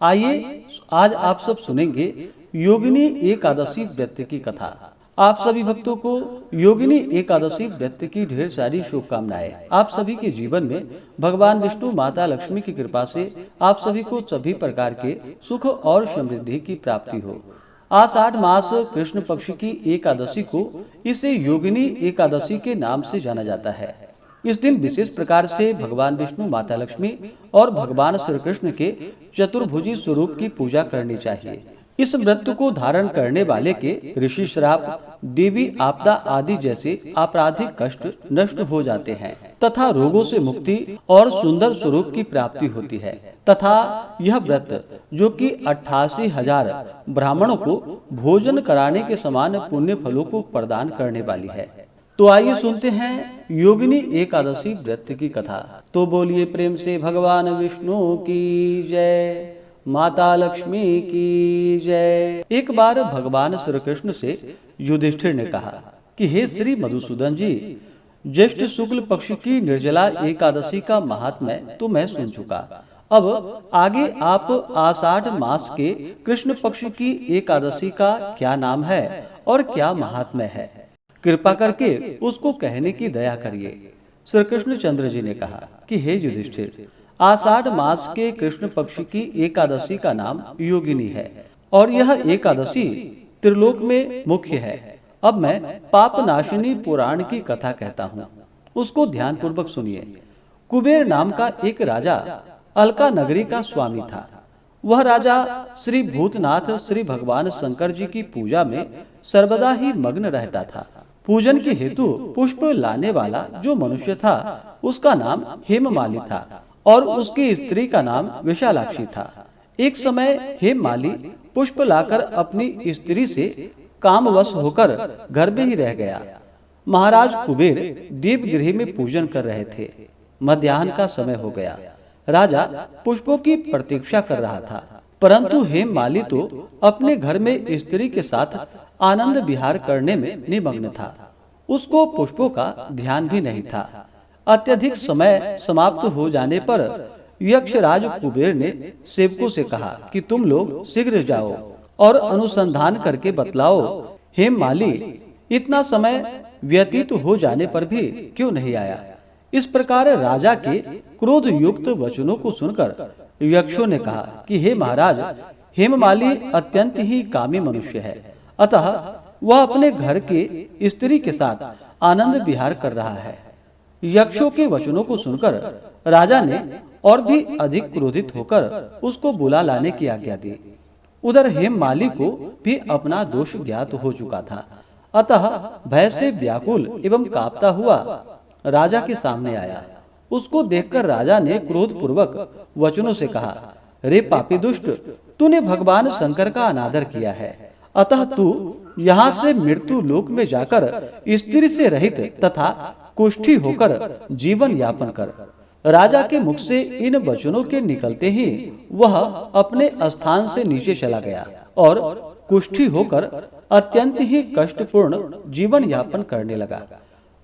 आइए आज आप सब सुनेंगे योगिनी एकादशी व्रत की कथा। आप सभी भक्तों को योगिनी एकादशी व्रत की ढेर सारी शुभकामनाएं। आप सभी के जीवन में भगवान विष्णु माता लक्ष्मी की कृपा से आप सभी को सभी प्रकार के सुख और समृद्धि की प्राप्ति हो। आषाढ़ मास कृष्ण पक्ष की एकादशी को इसे योगिनी एकादशी के नाम से जाना जाता है। इस दिन विशेष प्रकार से भगवान विष्णु माता लक्ष्मी और भगवान श्री कृष्ण के चतुर्भुजी स्वरूप की पूजा करनी चाहिए। इस व्रत को धारण करने वाले के ऋषि श्राप, देवी आपदा आदि जैसे आपराधिक कष्ट नष्ट हो जाते हैं तथा रोगों से मुक्ति और सुंदर स्वरूप की प्राप्ति होती है तथा यह व्रत जो कि 88,000 ब्राह्मणों को भोजन कराने के समान पुण्य फलों को प्रदान करने वाली है। तो आइए सुनते हैं योगिनी एकादशी व्रत की कथा। तो बोलिए प्रेम से भगवान विष्णु की जय, माता लक्ष्मी की जय। एक बार भगवान श्री कृष्ण से युधिष्ठिर ने कहा कि हे श्री मधुसूदन जी, ज्येष्ठ शुक्ल पक्ष की निर्जला एकादशी का महात्म्य तो मैं सुन चुका। अब आगे आप आषाढ़ मास के कृष्ण पक्ष की एकादशी का क्या नाम है और क्या महात्म्य है, कृपा करके उसको कहने की दया करिए। श्री कृष्णचंद्र जी ने कहा कि हे युधिष्ठिर, आषाढ़ मास के कृष्ण पक्ष की एकादशी का नाम योगिनी है और यह एकादशी त्रिलोक में मुख्य है। अब मैं पाप नाशिनी पुराण की कथा कहता हूँ, उसको ध्यान पूर्वक सुनिए। कुबेर नाम का एक राजा अलका नगरी का स्वामी था। वह राजा श्री भूतनाथ श्री भगवान शंकर जी की पूजा में सर्वदा ही मग्न रहता था। पूजन के हेतु पुष्प लाने वाला जो मनुष्य था उसका नाम हेममाली था और उसकी स्त्री का नाम विशालाक्षी था। एक समय हेममाली पुष्प लाकर अपनी स्त्री से कामवश होकर घर में ही रह गया। महाराज कुबेर दीपगृह में पूजन कर रहे थे। मध्याह्न का समय हो गया। राजा पुष्पों की प्रतीक्षा कर रहा था, परंतु हेममाली तो अपने घर में स्त्री के साथ आनंद विहार करने में निमग्न था। उसको पुष्पों का ध्यान भी नहीं था। अत्यधिक समय समाप्त हो जाने पर यक्षराज कुबेर ने सेवकों से कहा कि तुम लोग शीघ्र जाओ और अनुसंधान करके बतलाओ हेममाली इतना समय व्यतीत हो जाने पर भी क्यों नहीं आया। इस प्रकार राजा के क्रोध युक्त वचनों को सुनकर यक्षों ने कहा कि हे महाराज, हेममाली अत्यंत ही कामी मनुष्य है, अतः वह अपने घर के स्त्री के साथ आनंद विहार कर रहा है। यक्षों के वचनों को सुनकर राजा ने और भी अधिक क्रोधित होकर उसको बुला लाने की आज्ञा दी। उधर हेममाली को भी अपना दोष ज्ञात हो चुका था, अतः भय से व्याकुल एवं कांपता हुआ राजा के सामने आया। उसको देखकर राजा ने क्रोध पूर्वक वचनों से कहा, रे पापी दुष्ट, तूने भगवान शंकर का अनादर किया है, अतः तू यहाँ से मृत्यु लोक में जाकर स्त्री से रहित तथा कुष्ठी होकर जीवन यापन कर। राजा के मुख से इन वचनों के निकलते ही वह अपने स्थान से नीचे चला गया और कुष्ठी होकर अत्यंत ही कष्टपूर्ण जीवन यापन करने लगा।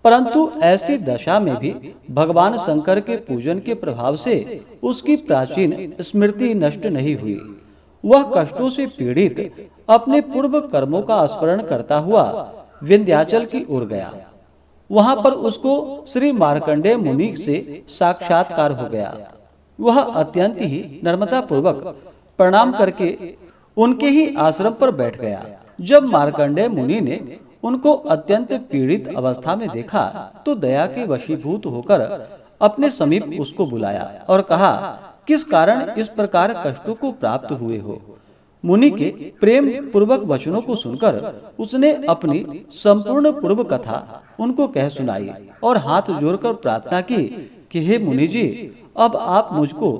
परंतु ऐसी दशा में भी भगवान शंकर के पूजन के प्रभाव से उसकी प्राचीन स्मृति नष्ट नहीं हुई। वह कष्टों से पीड़ित अपने पूर्व कर्मों का स्मरण करता हुआ विंध्याचल की ओर गया। वहां पर उसको श्री मार्कंडेय मुनि से साक्षात्कार हो गया। वह अत्यंत ही नम्रता पूर्वक प्रणाम करके उनके ही आश्रम पर बैठ गया। जब मार्कंडेय मुनि ने उनको अत्यंत पीड़ित अवस्था में देखा तो दया के वशीभूत होकर अपने समीप उसको बुलाया और कहा, किस कारण इस प्रकार कष्टों को प्राप्त हुए हो। मुनि के प्रेम पूर्वक वचनों को सुनकर उसने अपनी संपूर्ण पूर्व कथा उनको कह सुनाई और हाथ जोड़कर प्रार्थना की कि हे मुनि जी, अब आप मुझको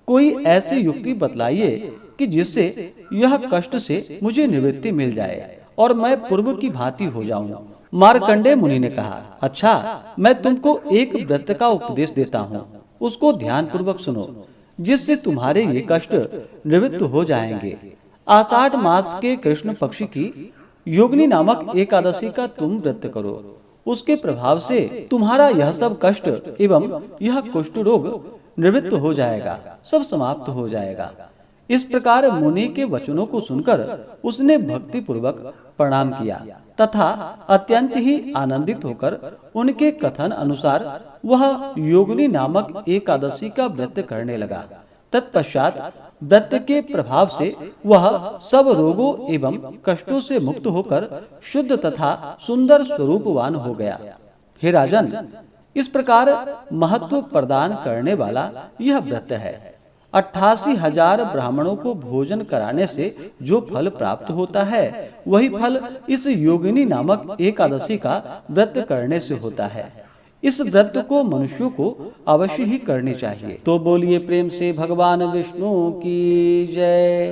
कोई ऐसी युक्ति बतलाइए कि जिससे यह कष्ट से मुझे निवृत्ति मिल जाए और मैं पूर्व की भांति हो जाऊं। मार्कंडेय मुनि ने कहा, अच्छा, मैं तुमको एक व्रत का उपदेश देता हूँ, उसको ध्यान पूर्वक सुनो, जिससे तुम्हारे ये कष्ट निवृत्त हो जाएंगे। आषाढ़ मास के कृष्ण पक्ष की योगिनी नामक एकादशी का तुम व्रत करो। उसके प्रभाव से तुम्हारा यह सब कष्ट एवं यह कुष्ठ रोग निवृत्त हो जाएगा, सब समाप्त हो जाएगा। इस प्रकार मुनि के वचनों को सुनकर उसने भक्ति पूर्वक प्रणाम किया तथा अत्यंत ही आनंदित होकर उनके कथन अनुसार वह योगिनी नामक एकादशी का व्रत करने लगा। तत्पश्चात व्रत के प्रभाव से वह सब रोगों एवं कष्टों से मुक्त होकर शुद्ध तथा सुंदर स्वरूपवान हो गया। हे राजन, इस प्रकार महत्व प्रदान करने वाला यह व्रत है। 88,000 ब्राह्मणों को भोजन कराने से जो फल प्राप्त होता है वही फल इस योगिनी नामक एकादशी का व्रत करने से होता है। इस व्रत को मनुष्यों को अवश्य ही करनी चाहिए। तो बोलिए प्रेम से भगवान विष्णु की जय।